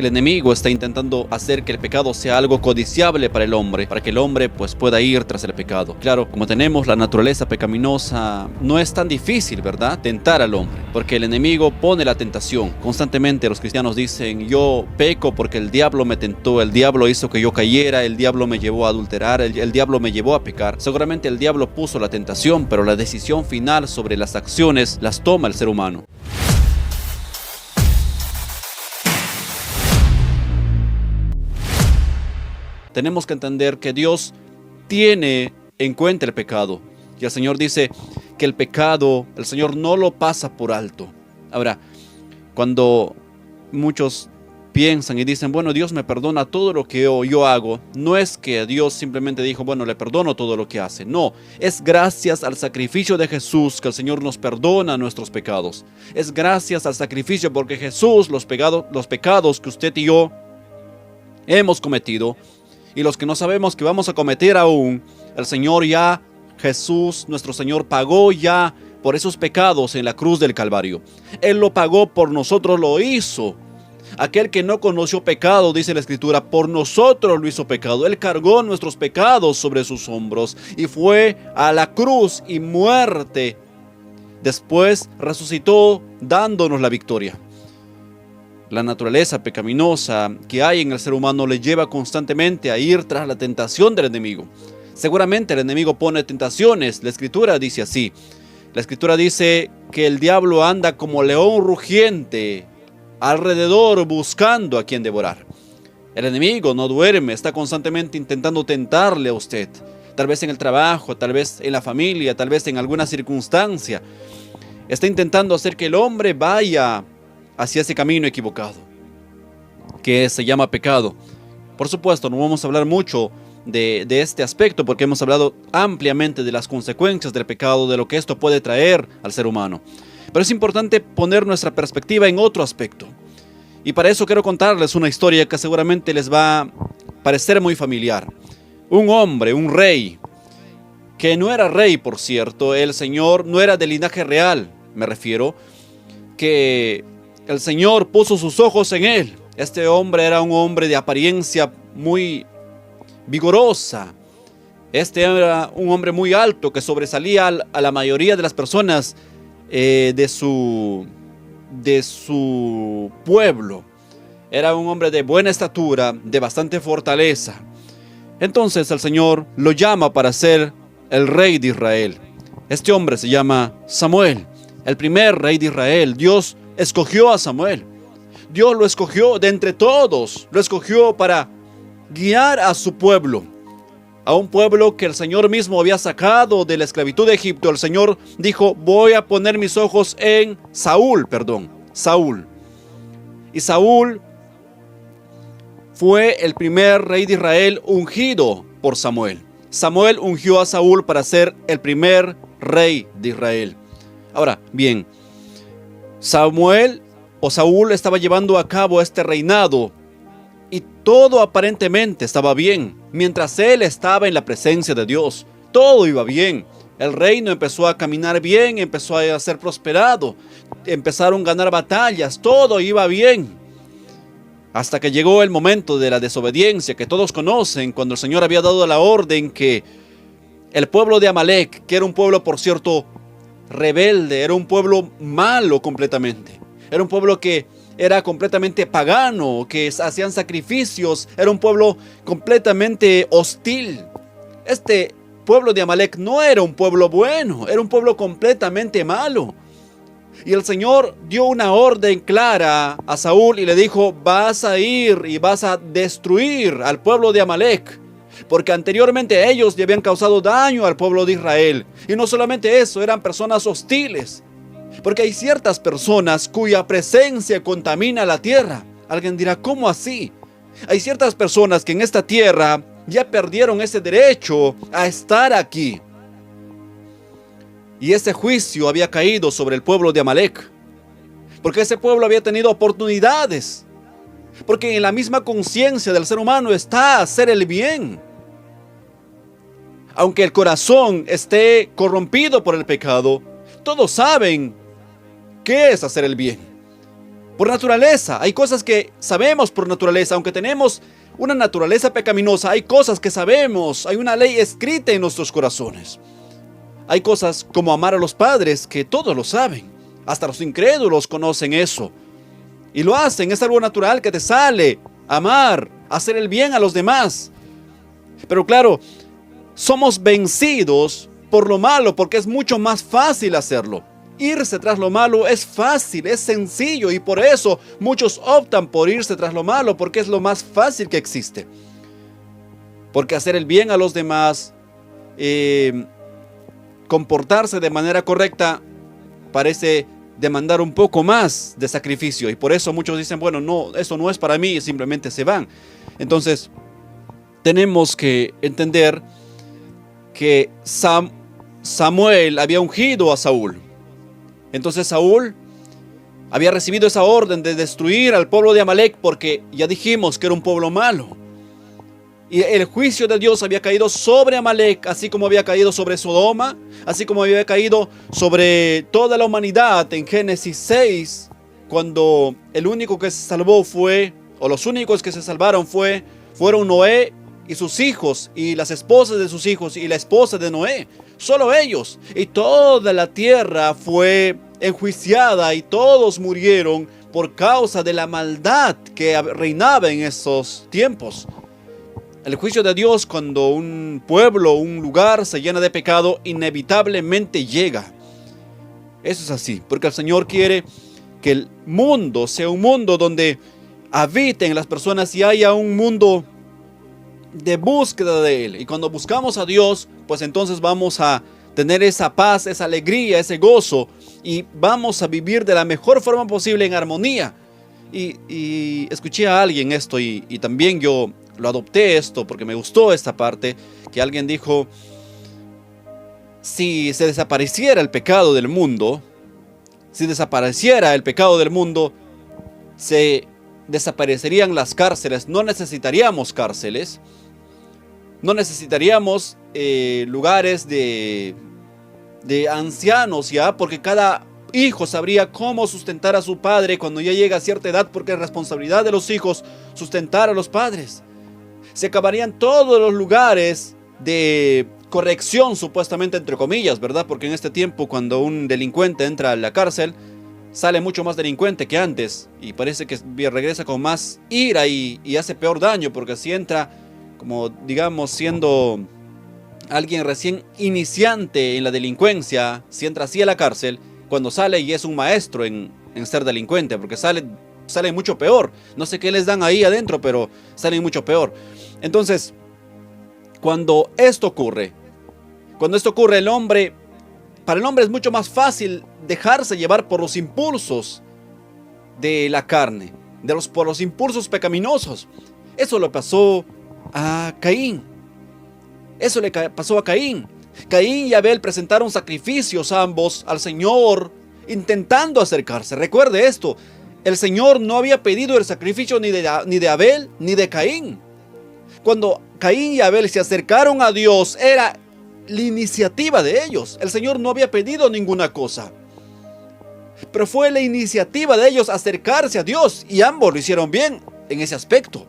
El enemigo está intentando hacer que el pecado sea algo codiciable para el hombre, para que el hombre pues pueda ir tras el pecado. Claro, como tenemos la naturaleza pecaminosa, no es tan difícil, ¿verdad?, tentar al hombre, porque el enemigo pone la tentación. Constantemente los cristianos dicen: yo peco porque el diablo me tentó, el diablo hizo que yo cayera, el diablo me llevó a adulterar, el diablo me llevó a pecar. Seguramente el diablo puso la tentación, pero la decisión final sobre las acciones las toma el ser humano. Tenemos que entender que Dios tiene en cuenta el pecado. Y el Señor dice que el pecado, el Señor no lo pasa por alto. Ahora, cuando muchos piensan y dicen: bueno, Dios me perdona todo lo que yo hago, no es que Dios simplemente dijo: bueno, le perdono todo lo que hace. No, es gracias al sacrificio de Jesús que el Señor nos perdona nuestros pecados. Es gracias al sacrificio, porque Jesús, los pecados que usted y yo hemos cometido, y los que no sabemos que vamos a cometer aún, el Señor ya, Jesús, nuestro Señor, pagó ya por esos pecados en la cruz del Calvario. Él lo pagó por nosotros, lo hizo. Aquel que no conoció pecado, dice la Escritura, por nosotros lo hizo pecado. Él cargó nuestros pecados sobre sus hombros y fue a la cruz y muerte. Después resucitó dándonos la victoria. La naturaleza pecaminosa que hay en el ser humano le lleva constantemente a ir tras la tentación del enemigo. Seguramente el enemigo pone tentaciones. La Escritura dice así. La Escritura dice que el diablo anda como león rugiente alrededor buscando a quien devorar. El enemigo no duerme, está constantemente intentando tentarle a usted. Tal vez en el trabajo, tal vez en la familia, tal vez en alguna circunstancia. Está intentando hacer que el hombre vaya hacia ese camino equivocado, que se llama pecado. Por supuesto, no vamos a hablar mucho de este aspecto, porque hemos hablado ampliamente de las consecuencias del pecado, de lo que esto puede traer al ser humano. Pero es importante poner nuestra perspectiva en otro aspecto. Y para eso quiero contarles una historia que seguramente les va a parecer muy familiar. Un hombre, un rey, que no era rey, por cierto. El Señor no era de linaje real, me refiero, que el Señor puso sus ojos en él. Este hombre era un hombre de apariencia muy vigorosa. Este era un hombre muy alto que sobresalía a la mayoría de las personas de su pueblo. Era un hombre de buena estatura, de bastante fortaleza. Entonces el Señor lo llama para ser el rey de Israel. Este hombre se llama Samuel, el primer rey de Israel. Dios escogió a Samuel. Dios lo escogió de entre todos. Lo escogió para guiar a su pueblo. A un pueblo que el Señor mismo había sacado de la esclavitud de Egipto. El Señor dijo: voy a poner mis ojos en Saúl. Y Saúl fue el primer rey de Israel ungido por Samuel. Samuel ungió a Saúl para ser el primer rey de Israel. Ahora, bien, Saúl estaba llevando a cabo este reinado y todo aparentemente estaba bien. Mientras él estaba en la presencia de Dios, todo iba bien. El reino empezó a caminar bien, empezó a ser prosperado, empezaron a ganar batallas, todo iba bien. Hasta que llegó el momento de la desobediencia que todos conocen, cuando el Señor había dado la orden que el pueblo de Amalek, que era un pueblo, por cierto, rebelde, era un pueblo malo completamente. Era un pueblo que era completamente pagano, que hacían sacrificios. Era un pueblo completamente hostil. Este pueblo de Amalek no era un pueblo bueno, era un pueblo completamente malo. Y el Señor dio una orden clara a Saúl y le dijo: vas a ir y vas a destruir al pueblo de Amalek, porque anteriormente ellos le habían causado daño al pueblo de Israel. Y no solamente eso, eran personas hostiles. Porque hay ciertas personas cuya presencia contamina la tierra. Alguien dirá: ¿cómo así? Hay ciertas personas que en esta tierra ya perdieron ese derecho a estar aquí. Y ese juicio había caído sobre el pueblo de Amalek, porque ese pueblo había tenido oportunidades. Porque en la misma conciencia del ser humano está hacer el bien. Aunque el corazón esté corrompido por el pecado, todos saben qué es hacer el bien. Por naturaleza, hay cosas que sabemos por naturaleza, aunque tenemos una naturaleza pecaminosa, hay cosas que sabemos, hay una ley escrita en nuestros corazones. Hay cosas como amar a los padres que todos lo saben, hasta los incrédulos conocen eso. Y lo hacen, es algo natural que te sale, amar, hacer el bien a los demás. Pero claro, somos vencidos por lo malo porque es mucho más fácil hacerlo. Irse tras lo malo es fácil, es sencillo y por eso muchos optan por irse tras lo malo porque es lo más fácil que existe. Porque hacer el bien a los demás, comportarse de manera correcta, parece demandar un poco más de sacrificio y por eso muchos dicen, bueno, no, eso no es para mí y simplemente se van. Entonces, tenemos que entender que Samuel había ungido a Saúl. Entonces Saúl había recibido esa orden de destruir al pueblo de Amalek porque ya dijimos que era un pueblo malo. Y el juicio de Dios había caído sobre Amalek, así como había caído sobre Sodoma, así como había caído sobre toda la humanidad en Génesis 6, cuando el único que se salvó o los únicos que se salvaron fueron Noé y sus hijos, y las esposas de sus hijos, y la esposa de Noé. Solo ellos. Y toda la tierra fue enjuiciada y todos murieron por causa de la maldad que reinaba en esos tiempos. El juicio de Dios, cuando un pueblo, un lugar se llena de pecado, inevitablemente llega. Eso es así, porque el Señor quiere que el mundo sea un mundo donde habiten las personas y haya un mundo de búsqueda de Él. Y cuando buscamos a Dios, pues entonces vamos a tener esa paz, esa alegría, ese gozo y vamos a vivir de la mejor forma posible en armonía. Y escuché a alguien esto y también yo lo adopté esto porque me gustó esta parte, que alguien dijo, si se desapareciera el pecado del mundo, se desaparecerían las cárceles, no necesitaríamos cárceles, no necesitaríamos lugares de ancianos ya, porque cada hijo sabría cómo sustentar a su padre cuando ya llega a cierta edad, porque es responsabilidad de los hijos sustentar a los padres. Se acabarían todos los lugares de corrección, supuestamente entre comillas, ¿verdad? Porque en este tiempo cuando un delincuente entra a la cárcel, sale mucho más delincuente que antes y parece que regresa con más ira y hace peor daño, porque si entra como digamos siendo alguien recién iniciante en la delincuencia, si entra así a la cárcel, cuando sale y es un maestro en ser delincuente, porque sale mucho peor. No sé qué les dan ahí adentro, pero salen mucho peor. Entonces, cuando esto ocurre, para el hombre es mucho más fácil dejarse llevar por los impulsos de la carne, por los impulsos pecaminosos. Eso le pasó a Caín. Caín y Abel presentaron sacrificios ambos al Señor, intentando acercarse. Recuerde esto, el Señor no había pedido el sacrificio ni de Abel ni de Caín. Cuando Caín y Abel se acercaron a Dios, era la iniciativa de ellos. El Señor no había pedido ninguna cosa, pero fue la iniciativa de ellos acercarse a Dios, y ambos lo hicieron bien en ese aspecto.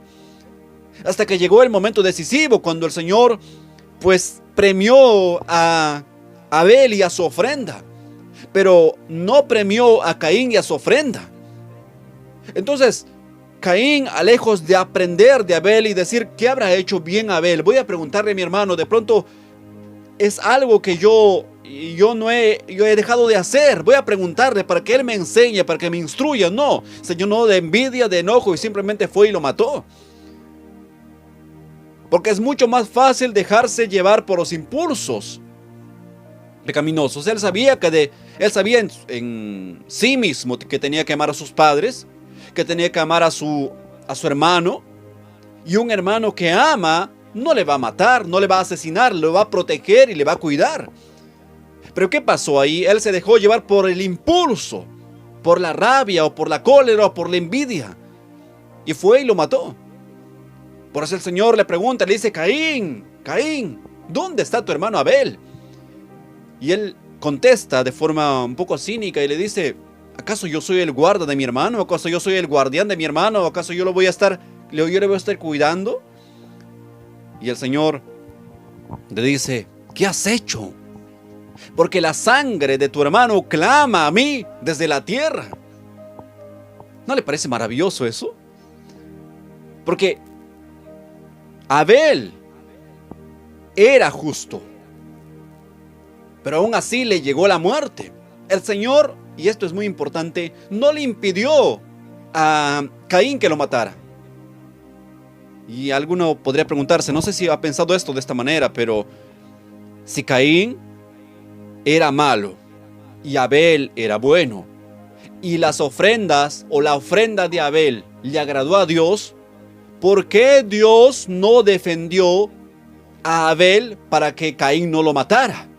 Hasta que llegó el momento decisivo, cuando el Señor pues premió a Abel y a su ofrenda, pero no premió a Caín y a su ofrenda. Entonces Caín, lejos de aprender de Abel y decir, ¿qué habrá hecho bien Abel? Voy a preguntarle a mi hermano, de pronto es algo que yo he dejado de hacer. Voy a preguntarle para que él me enseñe, para que me instruya. No, Señor, no, de envidia, de enojo, y simplemente fue y lo mató. Porque es mucho más fácil dejarse llevar por los impulsos pecaminosos. Él sabía en sí mismo que tenía que amar a sus padres, que tenía que amar a su hermano, y un hermano que ama no le va a matar, no le va a asesinar, lo va a proteger y le va a cuidar. Pero ¿qué pasó ahí? Él se dejó llevar por el impulso, por la rabia o por la cólera o por la envidia, y fue y lo mató. Por eso el Señor le pregunta, le dice, Caín, ¿dónde está tu hermano Abel? Y él contesta de forma un poco cínica y le dice, ¿Acaso yo soy el guarda de mi hermano? ¿Acaso yo soy el guardián de mi hermano? ¿Acaso yo le voy a estar cuidando? Y el Señor le dice, ¿qué has hecho? Porque la sangre de tu hermano clama a mí desde la tierra. ¿No le parece maravilloso eso? Porque Abel era justo, pero aún así le llegó la muerte. El Señor, y esto es muy importante, no le impidió a Caín que lo matara. Y alguno podría preguntarse, no sé si ha pensado esto de esta manera, pero si Caín era malo y Abel era bueno, y las ofrendas o la ofrenda de Abel le agradó a Dios, ¿por qué Dios no defendió a Abel para que Caín no lo matara?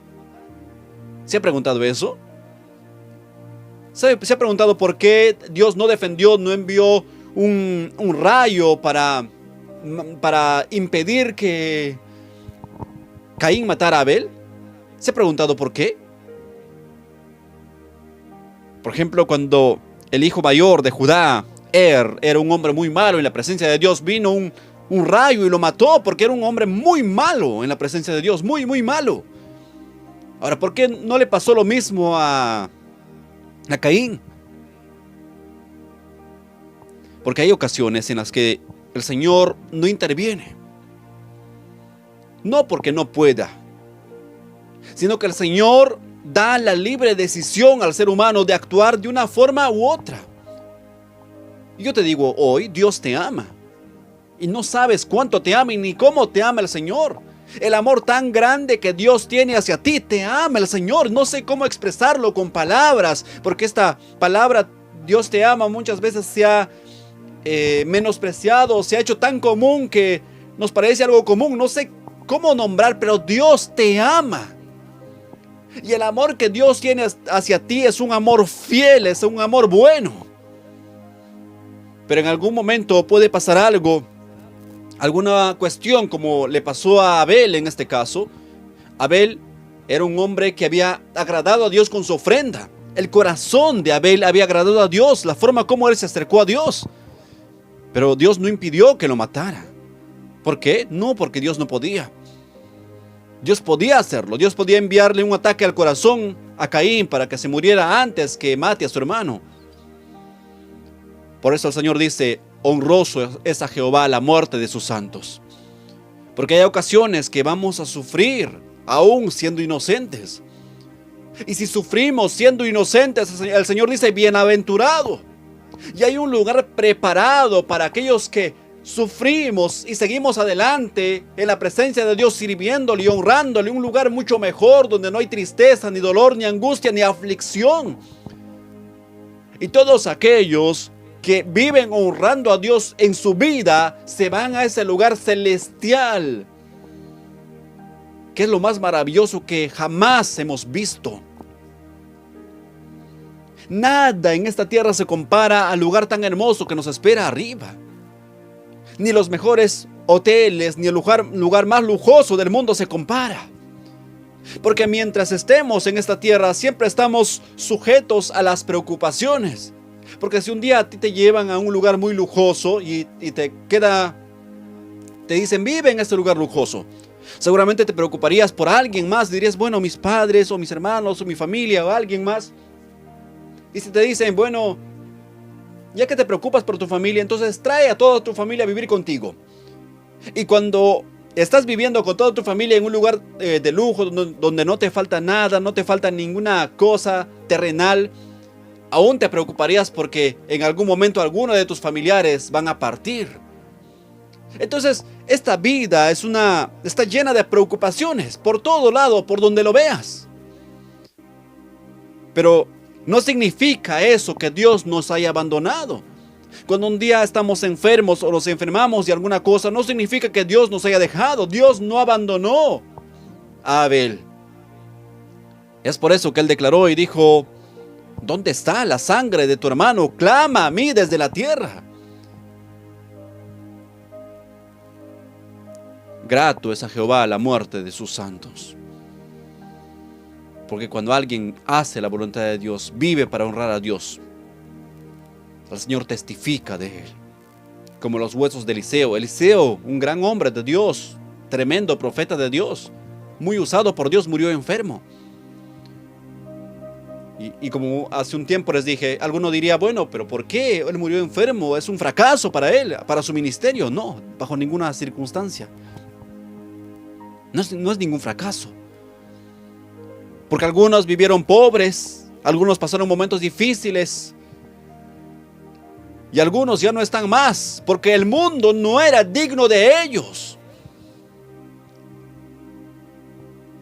¿Se ha preguntado eso? ¿Se ha preguntado por qué Dios no defendió, no envió un rayo para impedir que Caín matara a Abel? ¿Se ha preguntado por qué? Por ejemplo, cuando el hijo mayor de Judá, era un hombre muy malo en la presencia de Dios, vino un rayo y lo mató porque era un hombre muy malo en la presencia de Dios, muy, muy malo. Ahora, ¿por qué no le pasó lo mismo a Caín? Porque hay ocasiones en las que el Señor no interviene. No porque no pueda, sino que el Señor da la libre decisión al ser humano de actuar de una forma u otra. Y yo te digo hoy, Dios te ama. Y no sabes cuánto te ama y ni cómo te ama el Señor. El amor tan grande que Dios tiene hacia ti, te ama el Señor. No sé cómo expresarlo con palabras, porque esta palabra, Dios te ama, muchas veces se ha menospreciado, se ha hecho tan común que nos parece algo común. No sé cómo nombrar, pero Dios te ama. Y el amor que Dios tiene hacia ti es un amor fiel, es un amor bueno. Pero en algún momento puede pasar algo, alguna cuestión como le pasó a Abel en este caso. Abel era un hombre que había agradado a Dios con su ofrenda. El corazón de Abel había agradado a Dios, la forma como él se acercó a Dios. Pero Dios no impidió que lo matara. ¿Por qué? No, porque Dios no podía. Dios podía hacerlo. Dios podía enviarle un ataque al corazón a Caín para que se muriera antes que mate a su hermano. Por eso el Señor dice, honroso es a Jehová la muerte de sus santos. Porque hay ocasiones que vamos a sufrir aún siendo inocentes. Y si sufrimos siendo inocentes, el Señor dice, bienaventurado. Y hay un lugar preparado para aquellos que sufrimos y seguimos adelante en la presencia de Dios, sirviéndole y honrándole, un lugar mucho mejor donde no hay tristeza, ni dolor, ni angustia, ni aflicción. Y todos aquellos que viven honrando a Dios en su vida se van a ese lugar celestial, que es lo más maravilloso que jamás hemos visto. Nada en esta tierra se compara al lugar tan hermoso que nos espera arriba. Ni los mejores hoteles, ni el lugar más lujoso del mundo se compara. Porque mientras estemos en esta tierra, siempre estamos sujetos a las preocupaciones. Porque si un día a ti te llevan a un lugar muy lujoso y te dicen, vive en este lugar lujoso, seguramente te preocuparías por alguien más. Dirías, bueno, mis padres o mis hermanos o mi familia o alguien más. Y si te dicen, bueno, ya que te preocupas por tu familia, entonces trae a toda tu familia a vivir contigo. Y cuando estás viviendo con toda tu familia en un lugar de lujo, donde no te falta nada, no te falta ninguna cosa terrenal, aún te preocuparías porque en algún momento alguno de tus familiares van a partir. Entonces, esta vida está llena de preocupaciones por todo lado, por donde lo veas. Pero no significa eso que Dios nos haya abandonado. Cuando un día estamos enfermos o nos enfermamos de alguna cosa, no significa que Dios nos haya dejado. Dios no abandonó a Abel. Es por eso que él declaró y dijo, ¿dónde está la sangre de tu hermano? Clama a mí desde la tierra. Grato es a Jehová la muerte de sus santos. Porque cuando alguien hace la voluntad de Dios, vive para honrar a Dios, el Señor testifica de él. Como los huesos de Eliseo. Eliseo, un gran hombre de Dios, tremendo profeta de Dios, muy usado por Dios, murió enfermo. Y como hace un tiempo les dije, alguno diría, bueno, pero ¿por qué él murió enfermo? ¿Es un fracaso para él, para su ministerio? No, bajo ninguna circunstancia. No es ningún fracaso. Porque algunos vivieron pobres, algunos pasaron momentos difíciles, y algunos ya no están más, porque el mundo no era digno de ellos.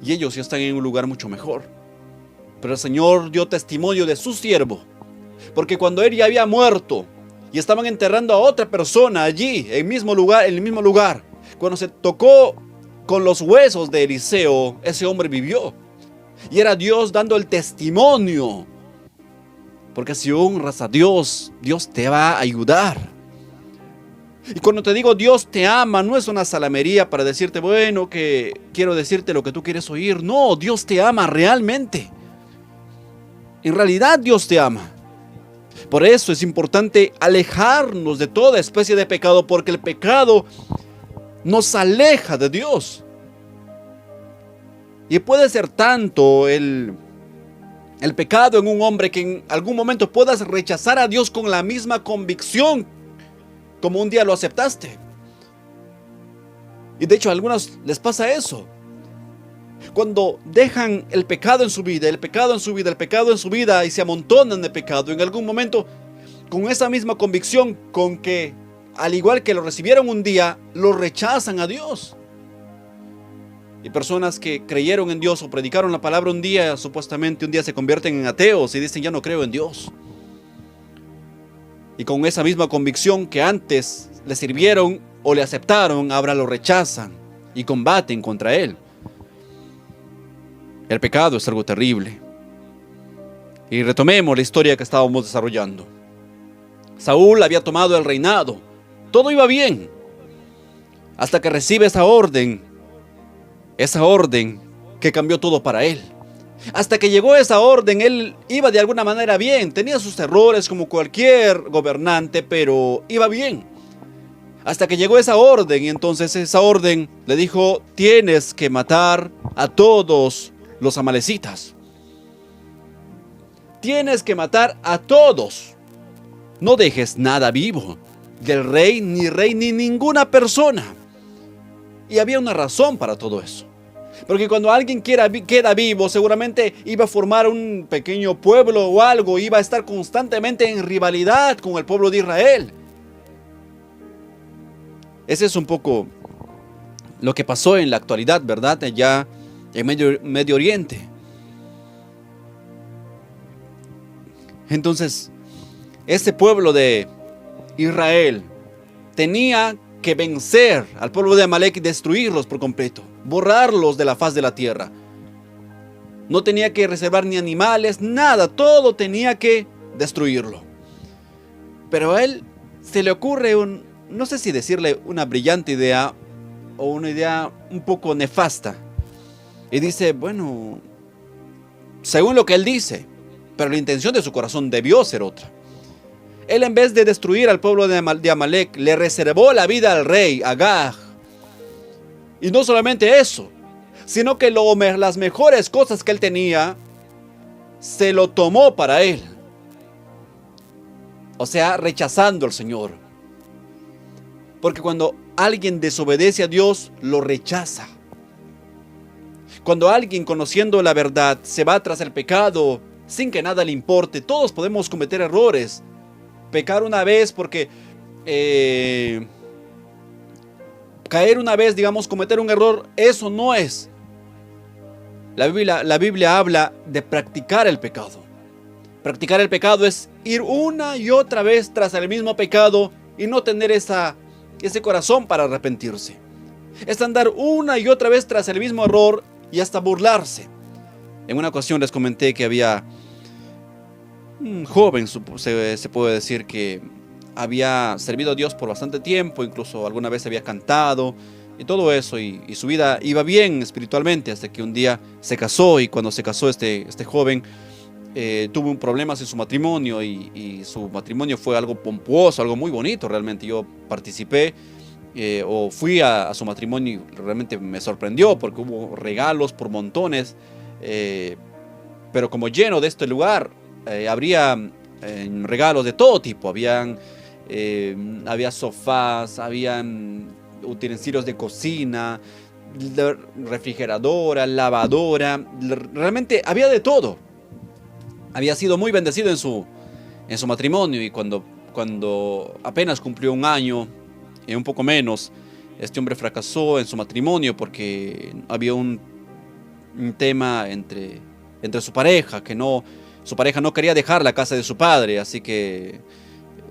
Y ellos ya están en un lugar mucho mejor. Pero el Señor dio testimonio de su siervo, porque cuando él ya había muerto y estaban enterrando a otra persona allí, en el mismo lugar, cuando se tocó con los huesos de Eliseo, ese hombre vivió. Y era Dios dando el testimonio. Porque si honras a Dios, Dios te va a ayudar. Y cuando te digo Dios te ama, no es una salamería para decirte, bueno, que quiero decirte lo que tú quieres oír. No, Dios te ama realmente. En realidad Dios te ama. Por eso es importante alejarnos de toda especie de pecado, porque el pecado nos aleja de Dios. Y puede ser tanto el pecado en un hombre que en algún momento puedas rechazar a Dios con la misma convicción como un día lo aceptaste. Y de hecho a algunos les pasa eso. Cuando dejan el pecado en su vida, el pecado en su vida, el pecado en su vida, y se amontonan de pecado, en algún momento, con esa misma convicción con que, al igual que lo recibieron un día, lo rechazan a Dios. Y personas que creyeron en Dios o predicaron la palabra un día, supuestamente un día se convierten en ateos y dicen, ya no creo en Dios. Y con esa misma convicción que antes le sirvieron o le aceptaron, ahora lo rechazan y combaten contra él. El pecado es algo terrible. Y retomemos la historia que estábamos desarrollando. Saúl había tomado el reinado. Todo iba bien. Hasta que recibe esa orden que cambió todo para él. Hasta que llegó esa orden, él iba de alguna manera bien. Tenía sus errores como cualquier gobernante, pero iba bien. Hasta que llegó esa orden, y entonces esa orden le dijo, tienes que matar a todos los amalecitas. Tienes que matar a todos. No dejes nada vivo, del rey ni ninguna persona. Y había una razón para todo eso. Porque cuando alguien queda vivo, seguramente iba a formar un pequeño pueblo o algo, iba a estar constantemente en rivalidad con el pueblo de Israel. Ese es un poco lo que pasó en la actualidad, ¿verdad? Allá en Medio Oriente. Entonces, ese pueblo de Israel tenía que vencer al pueblo de Amalek y destruirlos por completo, borrarlos de la faz de la tierra. No tenía que reservar ni animales, nada, todo tenía que destruirlo. Pero a él se le ocurre no sé si decirle una brillante idea o una idea un poco nefasta. Y dice, bueno, según lo que él dice, pero la intención de su corazón debió ser otra. Él, en vez de destruir al pueblo de Amalek, le reservó la vida al rey Agag. Y no solamente eso, sino que las mejores cosas que él tenía, se lo tomó para él. O sea, rechazando al Señor. Porque cuando alguien desobedece a Dios, lo rechaza. Cuando alguien, conociendo la verdad, se va tras el pecado sin que nada le importe, todos podemos cometer errores. Pecar una vez porque caer una vez, digamos, cometer un error, eso no es. La Biblia habla de practicar el pecado. Practicar el pecado es ir una y otra vez tras el mismo pecado y no tener ese corazón para arrepentirse. Es andar una y otra vez tras el mismo error y hasta burlarse. En una ocasión les comenté que había un joven, se puede decir, que había servido a Dios por bastante tiempo, incluso alguna vez había cantado y todo eso, y su vida iba bien espiritualmente, hasta que un día se casó. Y cuando se casó este joven, tuvo un problema en su matrimonio y su matrimonio fue algo pomposo, algo muy bonito realmente. Yo participé o fui a su matrimonio y realmente me sorprendió porque hubo regalos por montones, pero como lleno de este lugar habría regalos de todo tipo. Había sofás, habían utensilios de cocina, refrigeradora, lavadora, realmente había de todo. Había sido muy bendecido en su matrimonio y cuando apenas cumplió un año, un poco menos, este hombre fracasó en su matrimonio porque había un tema entre su pareja, su pareja no quería dejar la casa de su padre, así que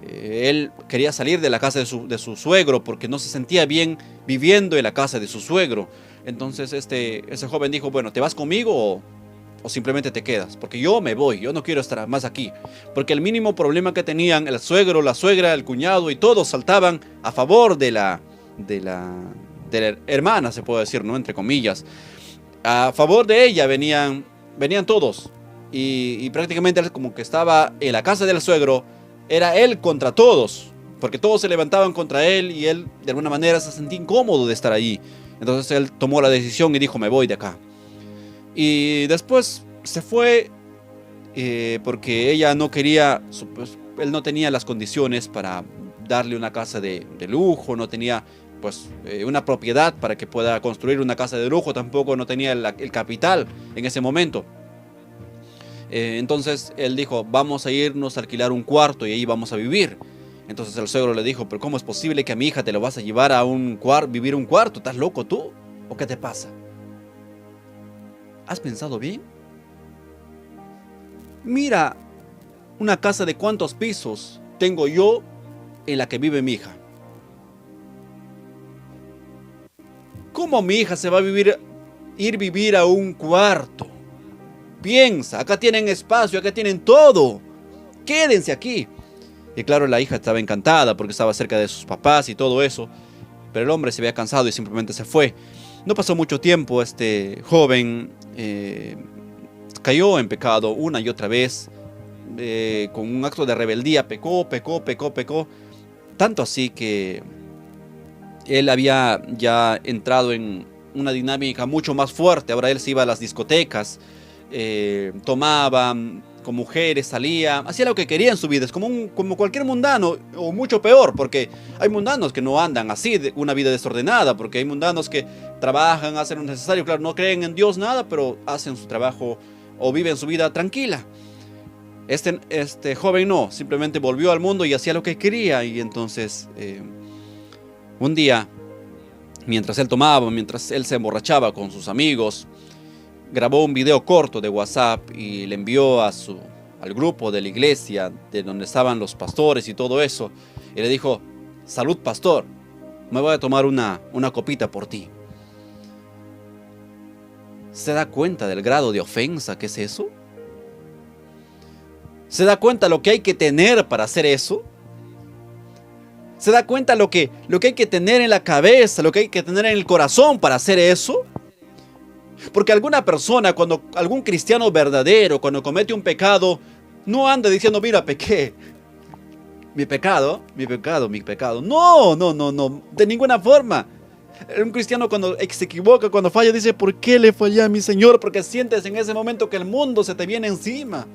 él quería salir de la casa de su suegro porque no se sentía bien viviendo en la casa de su suegro. Entonces ese joven dijo, bueno, ¿te vas conmigo o simplemente te quedas? Porque yo me voy, yo no quiero estar más aquí. Porque el mínimo problema que tenían el suegro, la suegra, el cuñado y todos saltaban a favor de la hermana, se puede decir, ¿no? Entre comillas. A favor de ella venían todos. Y prácticamente como que estaba en la casa del suegro, era él contra todos, porque todos se levantaban contra él y él de alguna manera se sentía incómodo de estar allí. Entonces él tomó la decisión y dijo, me voy de acá. Y después se fue porque ella no quería, pues, él no tenía las condiciones para darle una casa de lujo, no tenía pues una propiedad para que pueda construir una casa de lujo, tampoco no tenía el capital en ese momento. Entonces él dijo, vamos a irnos a alquilar un cuarto y ahí vamos a vivir. Entonces el suegro le dijo, pero ¿cómo es posible que a mi hija te lo vas a llevar a vivir un cuarto? ¿Estás loco tú? ¿O qué te pasa? ¿Has pensado bien? Mira, una casa de cuántos pisos tengo yo en la que vive mi hija. ¿Cómo mi hija se va a ir vivir a un cuarto? Piensa, acá tienen espacio, acá tienen todo. Quédense aquí. Y claro, la hija estaba encantada porque estaba cerca de sus papás y todo eso. Pero el hombre se había cansado y simplemente se fue. No pasó mucho tiempo, este joven cayó en pecado una y otra vez. Con un acto de rebeldía, pecó. Tanto así que él había ya entrado en una dinámica mucho más fuerte. Ahora él se iba a las discotecas, tomaba con mujeres, salía, hacía lo que quería en su vida. Es como cualquier mundano, o mucho peor, porque hay mundanos que no andan así, una vida desordenada, porque hay mundanos que trabajan, hacen lo necesario, claro, no creen en Dios nada, pero hacen su trabajo o viven su vida tranquila. Este joven no, simplemente volvió al mundo y hacía lo que quería. Y entonces un día, mientras él se emborrachaba con sus amigos, grabó un video corto de WhatsApp y le envió al grupo de la iglesia, de donde estaban los pastores y todo eso, y le dijo, salud pastor, me voy a tomar una copita por ti. ¿Se da cuenta del grado de ofensa que es eso? ¿Se da cuenta lo que hay que tener para hacer eso? ¿Se da cuenta lo que hay que tener en la cabeza, lo que hay que tener en el corazón para hacer eso? Porque alguna persona, algún cristiano verdadero, cuando comete un pecado, no anda diciendo, mira, pequé. Mi pecado. No, de ninguna forma. Un cristiano cuando se equivoca, cuando falla, dice, ¿por qué le fallé a mi Señor? Porque sientes en ese momento que el mundo se te viene encima.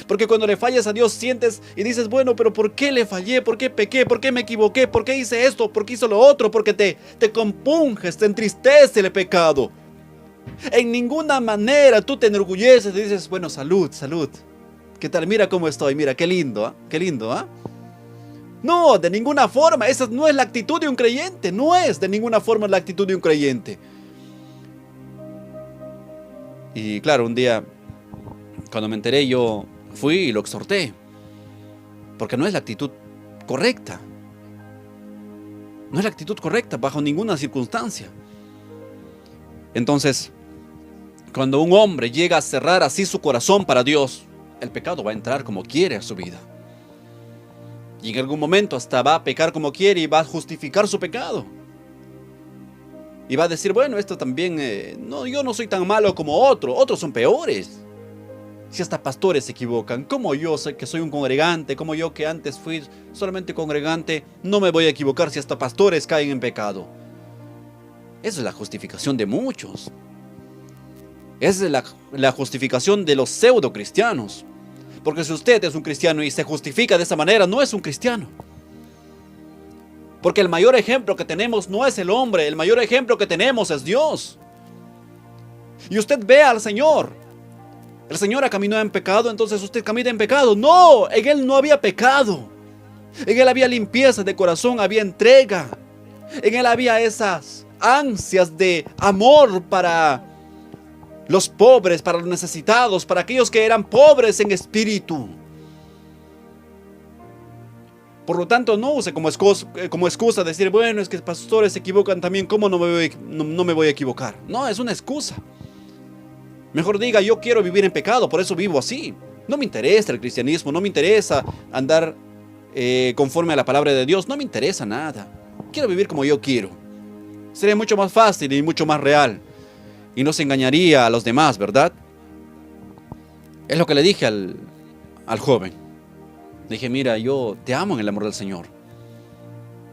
Porque cuando le fallas a Dios sientes y dices, bueno, pero ¿por qué le fallé? ¿Por qué pequé? ¿Por qué me equivoqué? ¿Por qué hice esto? ¿Por qué hice lo otro? Porque te compunges, te entristece el pecado. En ninguna manera tú te enorgulleces y dices, bueno, salud. ¿Qué tal? Mira cómo estoy, mira, qué lindo, qué lindo, ¿ah? No, de ninguna forma, esa no es la actitud de un creyente, no es de ninguna forma la actitud de un creyente. Y claro, un día, cuando me enteré, yo fui y lo exhorté, porque no es la actitud correcta. No es la actitud correcta bajo ninguna circunstancia. Entonces, cuando un hombre llega a cerrar así su corazón para Dios, el pecado va a entrar como quiere a su vida. Y en algún momento hasta va a pecar como quiere y va a justificar su pecado. Y va a decir, bueno, esto también, no, yo no soy tan malo como otros son peores. Si hasta pastores se equivocan, ¿cómo yo sé que soy un congregante? ¿Cómo yo que antes fui solamente congregante no me voy a equivocar si hasta pastores caen en pecado? Esa es la justificación de muchos. Esa es la justificación de los pseudo cristianos. Porque si usted es un cristiano y se justifica de esa manera, no es un cristiano. Porque el mayor ejemplo que tenemos no es el hombre, el mayor ejemplo que tenemos es Dios. Y usted ve al Señor. El Señor ha caminado en pecado, entonces usted camina en pecado. No, en Él no había pecado. En Él había limpieza de corazón, había entrega. En Él había esas ansias de amor para los pobres, para los necesitados, para aquellos que eran pobres en espíritu. Por lo tanto, no use como excusa decir, bueno, es que los pastores se equivocan también, ¿cómo no me voy a equivocar? No, es una excusa. Mejor diga, yo quiero vivir en pecado, por eso vivo así. No me interesa el cristianismo, no me interesa andar conforme a la palabra de Dios, no me interesa nada. Quiero vivir como yo quiero. Sería mucho más fácil y mucho más real. Y no se engañaría a los demás, ¿verdad? Es lo que le dije al joven. Le dije, mira, yo te amo en el amor del Señor,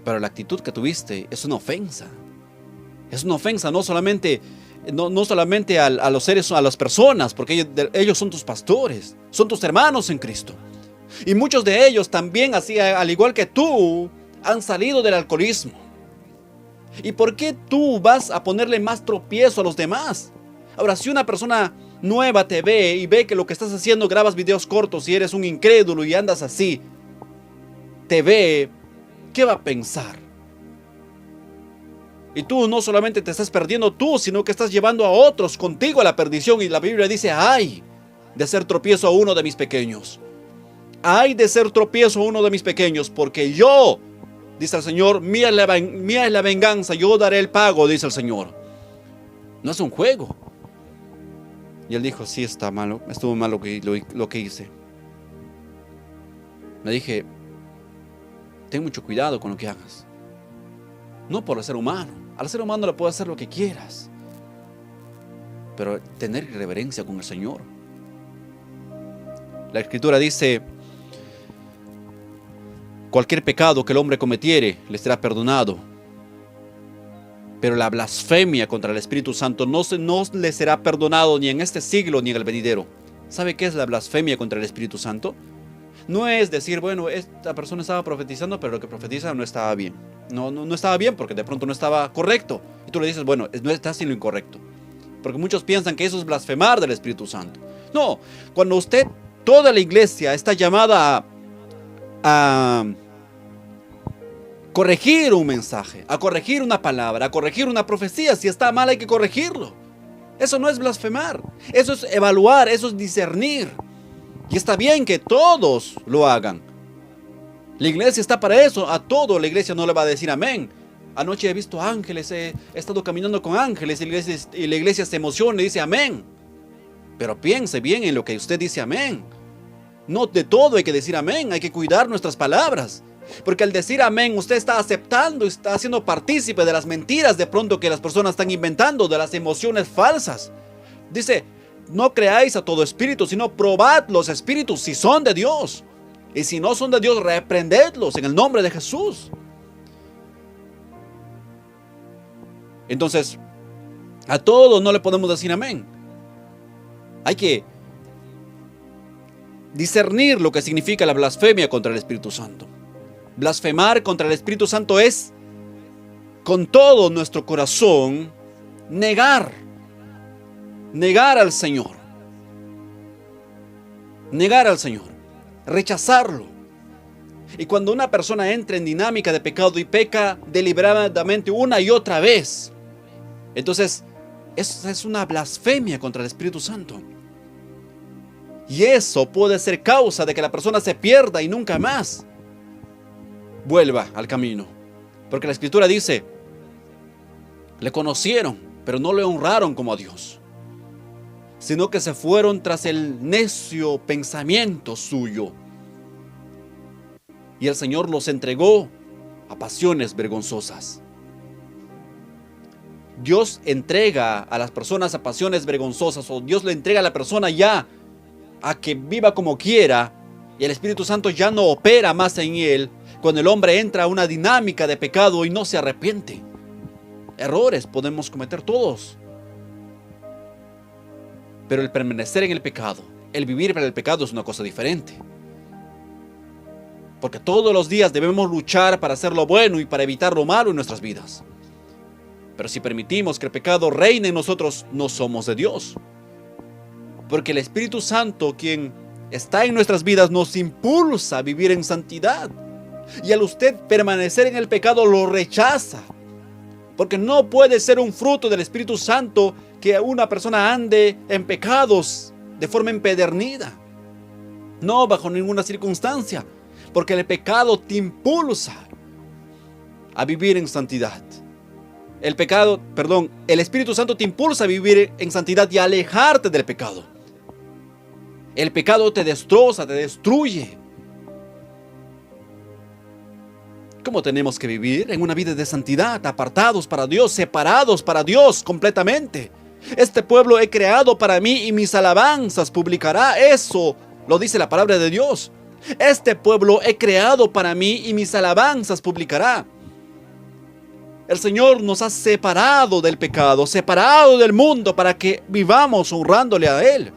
pero la actitud que tuviste es una ofensa. Es una ofensa no solamente a los seres, a las personas, porque ellos son tus pastores, son tus hermanos en Cristo. Y muchos de ellos también, así al igual que tú, han salido del alcoholismo. ¿Y por qué tú vas a ponerle más tropiezo a los demás? Ahora, si una persona nueva te ve y ve que lo que estás haciendo, grabas videos cortos y eres un incrédulo y andas así, te ve, ¿qué va a pensar? Y tú no solamente te estás perdiendo tú, sino que estás llevando a otros contigo a la perdición. Y la Biblia dice, ay de ser tropiezo a uno de mis pequeños. Ay de ser tropiezo a uno de mis pequeños, porque yo, dice el Señor, mía es la venganza, yo daré el pago, dice el Señor. No es un juego. Y él dijo, sí, está malo, estuvo mal lo que hice. Le dije, ten mucho cuidado con lo que hagas. No por el ser humano. Al ser humano le puedes hacer lo que quieras, pero tener reverencia con el Señor. La Escritura dice, cualquier pecado que el hombre cometiere le será perdonado, pero la blasfemia contra el Espíritu Santo no le será perdonado ni en este siglo ni en el venidero. ¿Sabe qué es la blasfemia contra el Espíritu Santo? No es decir, bueno, esta persona estaba profetizando, pero lo que profetiza no estaba bien. No estaba bien porque de pronto no estaba correcto. Y tú le dices, bueno, no está haciendo incorrecto. Porque muchos piensan que eso es blasfemar del Espíritu Santo. No, cuando toda la iglesia está llamada a corregir un mensaje, a corregir una palabra, a corregir una profecía. Si está mal hay que corregirlo. Eso no es blasfemar. Eso es evaluar, eso es discernir. Y está bien que todos lo hagan. La iglesia está para eso. A todo la iglesia no le va a decir amén. Anoche he visto ángeles, he estado caminando con ángeles y la iglesia se emociona y dice amén. Pero piense bien en lo que usted dice amén. No de todo hay que decir amén, hay que cuidar nuestras palabras. Porque al decir amén usted está aceptando, está haciendo partícipe de las mentiras de pronto que las personas están inventando, de las emociones falsas. Dice, no creáis a todo espíritu, sino probad los espíritus si son de Dios. Y si no son de Dios, reprendedlos en el nombre de Jesús. Entonces, a todos no le podemos decir amén. Hay que discernir lo que significa la blasfemia contra el Espíritu Santo. Blasfemar contra el Espíritu Santo es, con todo nuestro corazón, negar al Señor. Negar al Señor. Rechazarlo. Y cuando una persona entra en dinámica de pecado y peca deliberadamente una y otra vez, entonces eso es una blasfemia contra el Espíritu Santo. Y eso puede ser causa de que la persona se pierda y nunca más vuelva al camino. Porque la Escritura dice, le conocieron, pero no le honraron como a Dios, sino que se fueron tras el necio pensamiento suyo. Y el Señor los entregó a pasiones vergonzosas. Dios entrega a las personas a pasiones vergonzosas, o Dios le entrega a la persona ya a que viva como quiera y el Espíritu Santo ya no opera más en él, cuando el hombre entra a una dinámica de pecado y no se arrepiente. Errores podemos cometer todos. Pero el permanecer en el pecado, el vivir para el pecado es una cosa diferente. Porque todos los días debemos luchar para hacer lo bueno y para evitar lo malo en nuestras vidas. Pero si permitimos que el pecado reine en nosotros, no somos de Dios. Porque el Espíritu Santo, quien está en nuestras vidas, nos impulsa a vivir en santidad. Y al usted permanecer en el pecado, lo rechaza. Porque no puede ser un fruto del Espíritu Santo que una persona ande en pecados de forma empedernida. No, bajo ninguna circunstancia. Porque el pecado te impulsa a vivir en santidad. El Espíritu Santo te impulsa a vivir en santidad y a alejarte del pecado. El pecado te destroza, te destruye. ¿Cómo tenemos que vivir? En una vida de santidad, apartados para Dios, separados para Dios completamente. Este pueblo he creado para mí y mis alabanzas publicará. Eso lo dice la palabra de Dios. Este pueblo he creado para mí y mis alabanzas publicará. El Señor nos ha separado del pecado, separado del mundo para que vivamos honrándole a Él.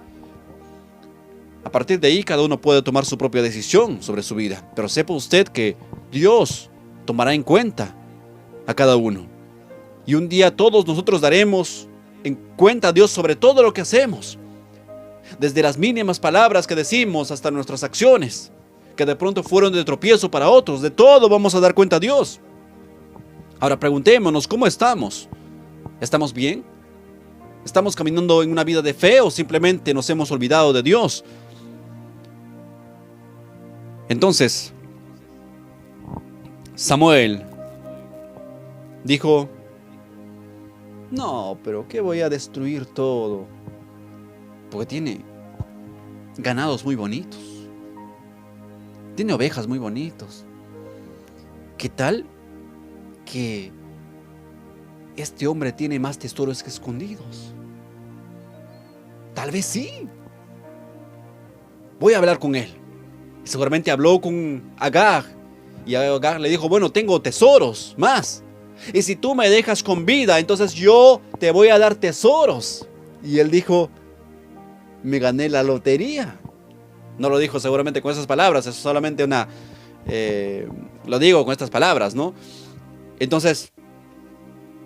A partir de ahí cada uno puede tomar su propia decisión sobre su vida. Pero sepa usted que Dios tomará en cuenta a cada uno. Y un día todos nosotros daremos en cuenta a Dios sobre todo lo que hacemos. Desde las mínimas palabras que decimos hasta nuestras acciones, que de pronto fueron de tropiezo para otros. De todo vamos a dar cuenta a Dios. Ahora preguntémonos, ¿cómo estamos? ¿Estamos bien? ¿Estamos caminando en una vida de fe o simplemente nos hemos olvidado de Dios? Entonces, Samuel dijo: no, pero ¿qué voy a destruir todo? Porque tiene ganados muy bonitos. Tiene ovejas muy bonitos. ¿Qué tal que este hombre tiene más tesoros que escondidos? Tal vez sí. Voy a hablar con él. Y seguramente habló con Agag. Y Agag le dijo: bueno, tengo tesoros más. Y si tú me dejas con vida, entonces yo te voy a dar tesoros. Y él dijo: me gané la lotería. No lo dijo seguramente con esas palabras. Es solamente lo digo con estas palabras, ¿no? Entonces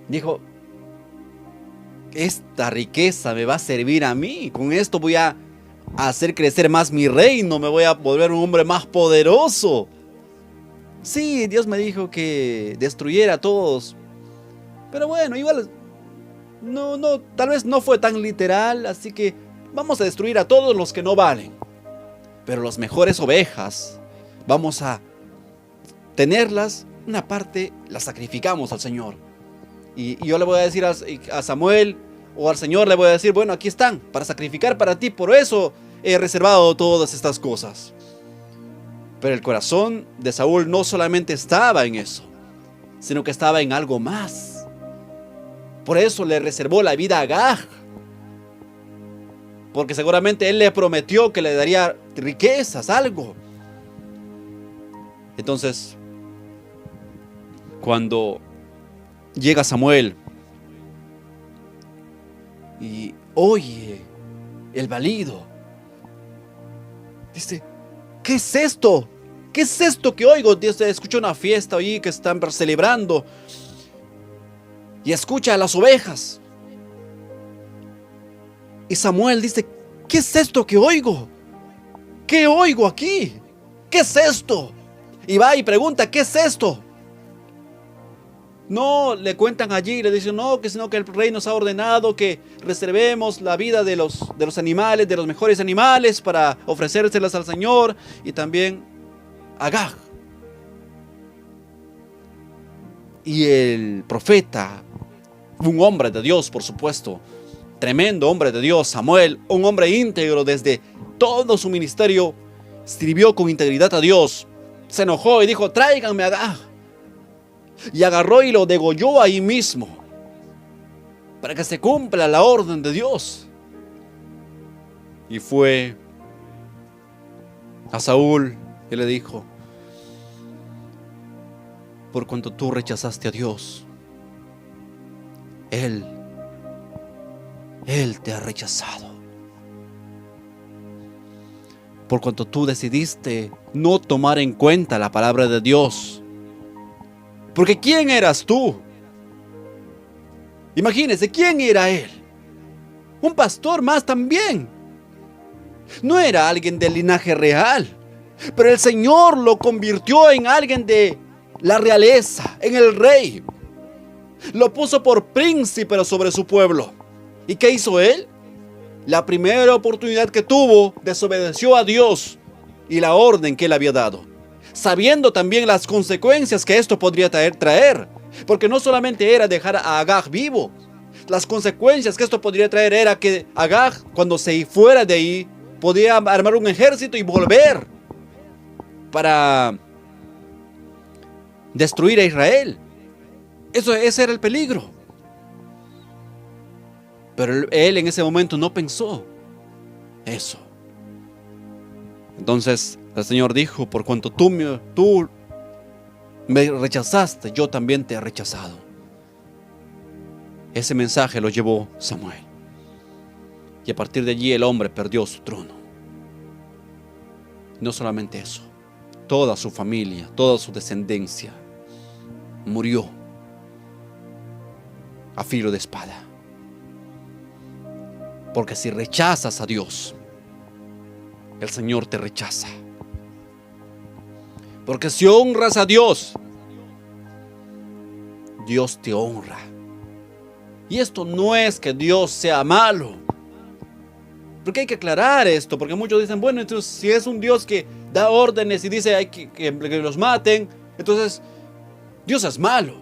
dijo: esta riqueza me va a servir a mí. Con esto voy a hacer crecer más mi reino. Me voy a volver un hombre más poderoso. Sí, Dios me dijo que destruyera a todos. Pero bueno, igual tal vez no fue tan literal. Así que vamos a destruir a todos los que no valen. Pero las mejores ovejas, vamos a tenerlas. Una parte la sacrificamos al Señor. Y yo le voy a decir a Samuel o al Señor, le voy a decir: bueno, aquí están, para sacrificar para ti. Por eso he reservado todas estas cosas. Pero el corazón de Saúl no solamente estaba en eso, sino que estaba en algo más. Por eso le reservó la vida a Agag. Porque seguramente él le prometió que le daría riquezas, algo. Entonces, cuando llega Samuel y oye el balido, dice: ¿qué es esto? ¿Qué es esto que oigo? Dice: escucha una fiesta ahí que están celebrando. Y escucha a las ovejas. Y Samuel dice: ¿qué es esto que oigo? ¿Qué oigo aquí? ¿Qué es esto? Y va y pregunta: ¿qué es esto? No le cuentan allí, le dicen: no, sino que el rey nos ha ordenado que reservemos la vida de los animales, de los mejores animales, para ofrecérselas al Señor. Y también Agag. Y el profeta, un hombre de Dios, por supuesto, tremendo hombre de Dios, Samuel, un hombre íntegro desde todo su ministerio, sirvió con integridad a Dios. Se enojó y dijo: tráiganme a Agag. Y agarró y lo degolló ahí mismo, para que se cumpla la orden de Dios. Y fue a Saúl y le dijo: por cuanto tú rechazaste a Dios, Él te ha rechazado. Por cuanto tú decidiste no tomar en cuenta la palabra de Dios. Porque ¿quién eras tú? Imagínese, ¿quién era él? Un pastor más también. No era alguien del linaje real, pero el Señor lo convirtió en alguien de la realeza, en el rey. Lo puso por príncipe sobre su pueblo. ¿Y qué hizo él? La primera oportunidad que tuvo, desobedeció a Dios y la orden que él había dado, sabiendo también las consecuencias que esto podría traer. Porque no solamente era dejar a Agag vivo, las consecuencias que esto podría traer era que Agag, cuando se fuera de ahí, podía armar un ejército y volver para destruir a Israel. Ese era el peligro. Pero él en ese momento no pensó eso. Entonces el Señor dijo: por cuanto tú me rechazaste, yo también te he rechazado. Ese mensaje lo llevó Samuel. Y a partir de allí el hombre perdió su trono. No solamente eso, toda su familia, toda su descendencia murió a filo de espada. Porque si rechazas a Dios, el Señor te rechaza. Porque si honras a Dios, Dios te honra. Y esto no es que Dios sea malo. Porque hay que aclarar esto, porque muchos dicen: bueno, entonces si es un Dios que da órdenes y dice hay que los maten, entonces Dios es malo.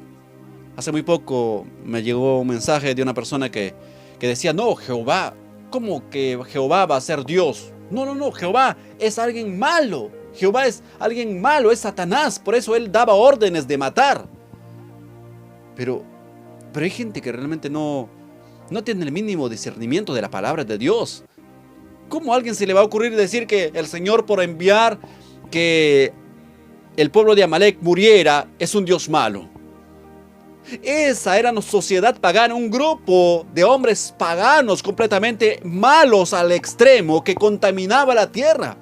Hace muy poco me llegó un mensaje de una persona que decía: no, Jehová, ¿cómo que Jehová va a ser Dios? No, Jehová es alguien malo. Jehová es alguien malo, es Satanás, por eso él daba órdenes de matar. Pero hay gente que realmente no tiene el mínimo discernimiento de la palabra de Dios. ¿Cómo a alguien se le va a ocurrir decir que el Señor, por enviar que el pueblo de Amalek muriera, es un Dios malo? Esa era una sociedad pagana, un grupo de hombres paganos completamente malos al extremo que contaminaba la tierra.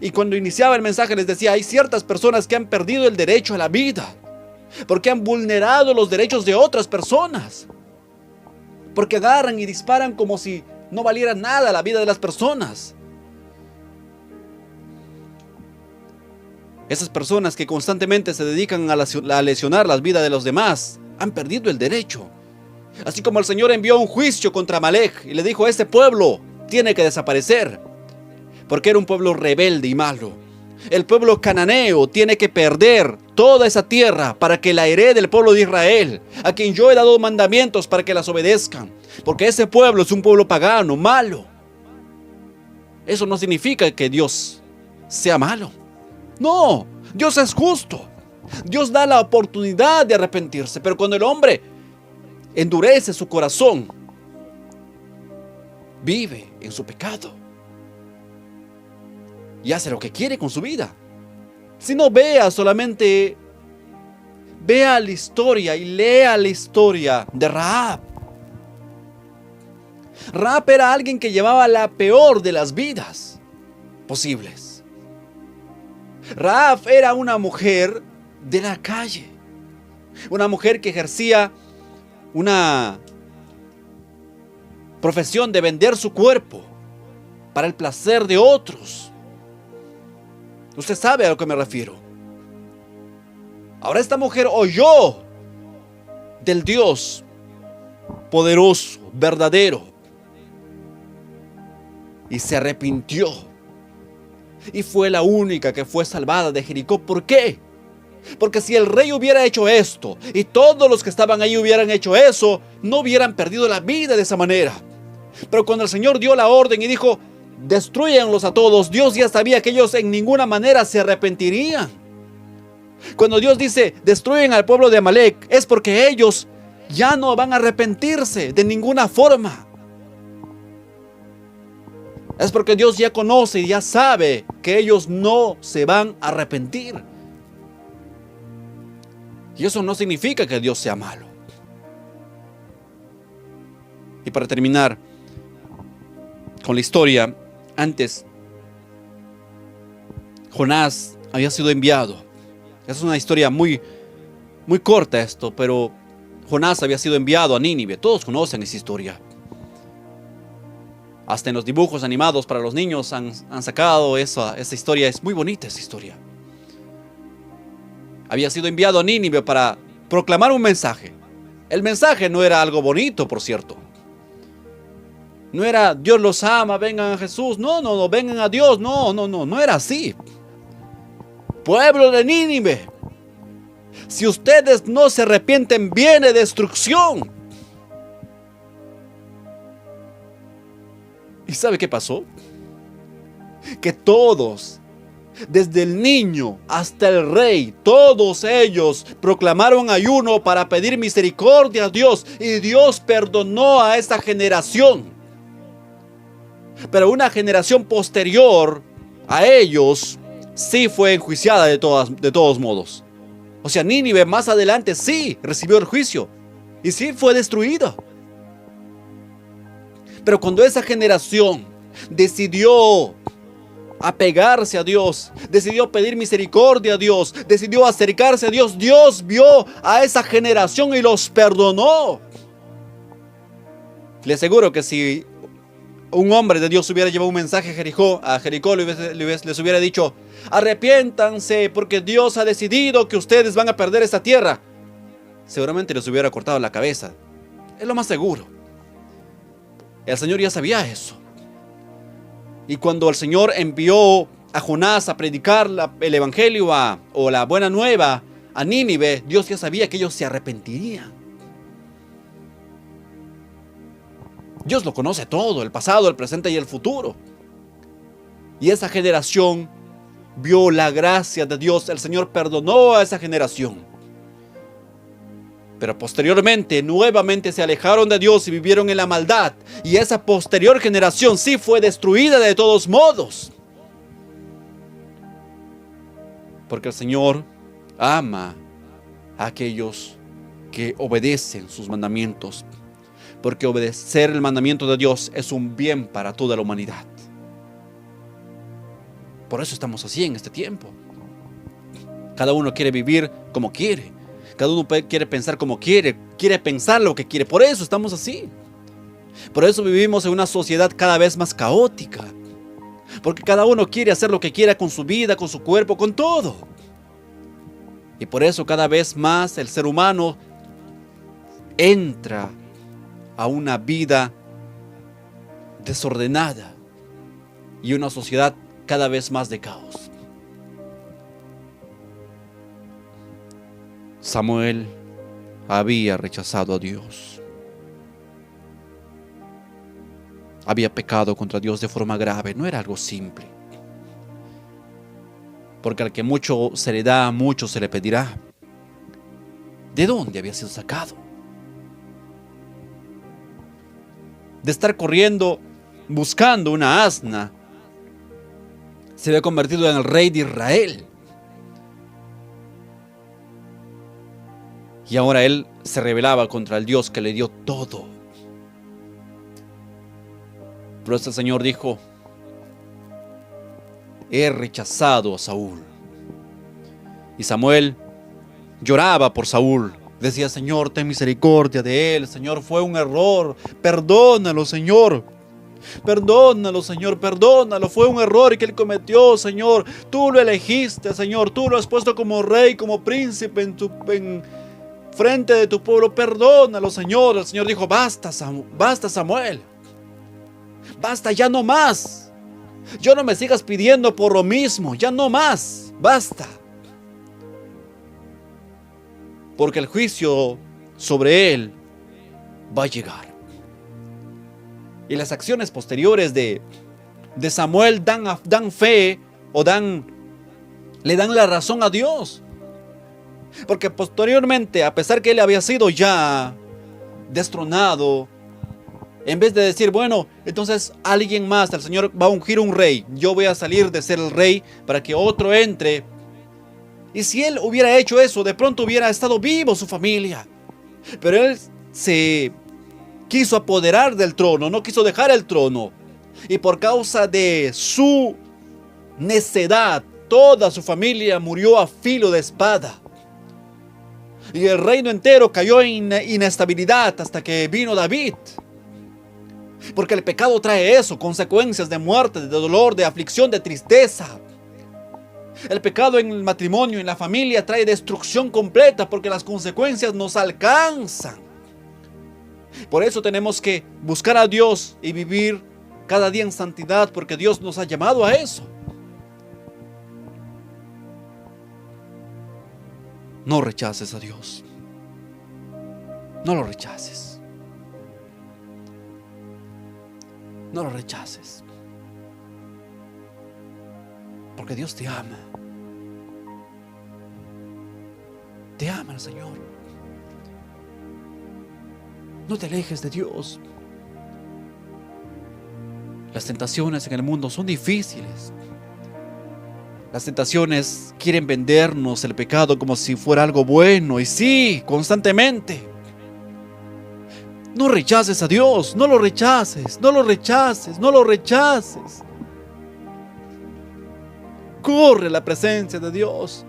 Y cuando iniciaba el mensaje les decía: hay ciertas personas que han perdido el derecho a la vida porque han vulnerado los derechos de otras personas, porque agarran y disparan como si no valiera nada la vida de las personas. Esas personas que constantemente se dedican a lesionar las vidas de los demás han perdido el derecho. Así como el Señor envió un juicio contra Amalek y le dijo: este pueblo tiene que desaparecer, porque era un pueblo rebelde y malo. El pueblo cananeo tiene que perder toda esa tierra para que la herede el pueblo de Israel, a quien yo he dado mandamientos para que las obedezcan, porque ese pueblo es un pueblo pagano, malo. Eso no significa que Dios sea malo. No, Dios es justo. Dios da la oportunidad de arrepentirse, pero cuando el hombre endurece su corazón, vive en su pecado y hace lo que quiere con su vida. Si no, solamente vea la historia y lea la historia de Rahab. Rahab era alguien que llevaba la peor de las vidas posibles. Rahab era una mujer de la calle, una mujer que ejercía una profesión de vender su cuerpo para el placer de otros. Usted sabe a lo que me refiero. Ahora esta mujer oyó del Dios poderoso, verdadero, y se arrepintió. Y fue la única que fue salvada de Jericó. ¿Por qué? Porque si el rey hubiera hecho esto y todos los que estaban ahí hubieran hecho eso, no hubieran perdido la vida de esa manera. Pero cuando el Señor dio la orden y dijo: destruyanlos a todos, Dios ya sabía que ellos en ninguna manera se arrepentirían. Cuando Dios dice: destruyen al pueblo de Amalek, es porque ellos ya no van a arrepentirse de ninguna forma. Es porque Dios ya conoce y ya sabe que ellos no se van a arrepentir. Y eso no significa que Dios sea malo. Y para terminar con la historia, antes Jonás había sido enviado. Es una historia muy corta esto, pero Jonás había sido enviado a Nínive. Todos conocen esa historia. Hasta en los dibujos animados para los niños han sacado esa historia. Es muy bonita esa historia. Había sido enviado a Nínive para proclamar un mensaje. El mensaje no era algo bonito, por cierto. No era Dios los ama, vengan a Jesús. No, vengan a Dios. No era así. Pueblo de Nínive, si ustedes no se arrepienten, viene destrucción. ¿Y sabe qué pasó? Que todos, desde el niño hasta el rey, todos ellos proclamaron ayuno para pedir misericordia a Dios, y Dios perdonó a esa generación. Pero una generación posterior a ellos sí fue enjuiciada de todos modos. O sea, Nínive más adelante sí recibió el juicio y sí fue destruida. Pero cuando esa generación decidió apegarse a Dios, decidió pedir misericordia a Dios, decidió acercarse a Dios, Dios vio a esa generación y los perdonó. Le aseguro que si un hombre de Dios hubiera llevado un mensaje a Jericó, les hubiera dicho: arrepiéntanse porque Dios ha decidido que ustedes van a perder esta tierra, seguramente les hubiera cortado la cabeza. Es lo más seguro. El Señor ya sabía eso. Y cuando el Señor envió a Jonás a predicar el evangelio o la buena nueva a Nínive, Dios ya sabía que ellos se arrepentirían. Dios lo conoce todo, el pasado, el presente y el futuro. Y esa generación vio la gracia de Dios. El Señor perdonó a esa generación. Pero posteriormente, nuevamente se alejaron de Dios y vivieron en la maldad. Y esa posterior generación sí fue destruida de todos modos. Porque el Señor ama a aquellos que obedecen sus mandamientos. Porque obedecer el mandamiento de Dios es un bien para toda la humanidad. Por eso estamos así en este tiempo. Cada uno quiere vivir como quiere. Cada uno quiere pensar como quiere. Quiere pensar lo que quiere. Por eso estamos así. Por eso vivimos en una sociedad cada vez más caótica. Porque cada uno quiere hacer lo que quiera con su vida, con su cuerpo, con todo. Y por eso cada vez más el ser humano entra a una vida desordenada y una sociedad cada vez más de caos. Samuel había rechazado a Dios. Había pecado contra Dios de forma grave. No era algo simple. Porque al que mucho se le da, mucho se le pedirá. ¿De dónde había sido sacado? De estar corriendo, buscando una asna, se había convertido en el rey de Israel. Y ahora él se rebelaba contra el Dios que le dio todo. Pero este Señor dijo: he rechazado a Saúl. Y Samuel lloraba por Saúl. Decía: Señor, ten misericordia de él. Señor, fue un error. Perdónalo, Señor. Perdónalo, Señor, perdónalo. Fue un error que él cometió, Señor. Tú lo elegiste, Señor. Tú lo has puesto como rey, como príncipe en frente de tu pueblo. Perdónalo, Señor. El Señor dijo: basta, Samuel. Basta, ya no más. Yo no me sigas pidiendo por lo mismo. Ya no más. Basta. Porque el juicio sobre él va a llegar. Y las acciones posteriores de Samuel dan fe o le dan la razón a Dios. Porque posteriormente, a pesar que él había sido ya destronado, En vez de decir, bueno, entonces alguien más, el Señor va a ungir un rey, yo voy a salir de ser el rey para que otro entre. Y si él hubiera hecho eso, de pronto hubiera estado vivo su familia. Pero él se quiso apoderar del trono, no quiso dejar el trono. Y por causa de su necedad, toda su familia murió a filo de espada. Y el reino entero cayó en inestabilidad hasta que vino David. Porque el pecado trae eso, consecuencias de muerte, de dolor, de aflicción, de tristeza. El pecado en el matrimonio, en la familia, trae destrucción completa porque las consecuencias nos alcanzan. Por eso tenemos que buscar a Dios y vivir cada día en santidad, porque Dios nos ha llamado a eso. No rechaces a Dios. No lo rechaces. No lo rechaces. Porque Dios te ama. Te ama el Señor. No te alejes de Dios. Las tentaciones en el mundo son difíciles. Las tentaciones quieren vendernos el pecado como si fuera algo bueno. Y sí, constantemente. No rechaces a Dios. No lo rechaces. No lo rechaces. No lo rechaces. Corre a la presencia de Dios.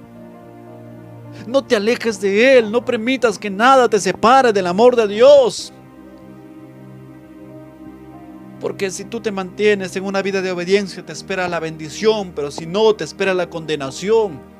No te alejes de Él. No permitas que nada te separe del amor de Dios. Porque si tú te mantienes en una vida de obediencia, te espera la bendición, pero si no, te espera la condenación.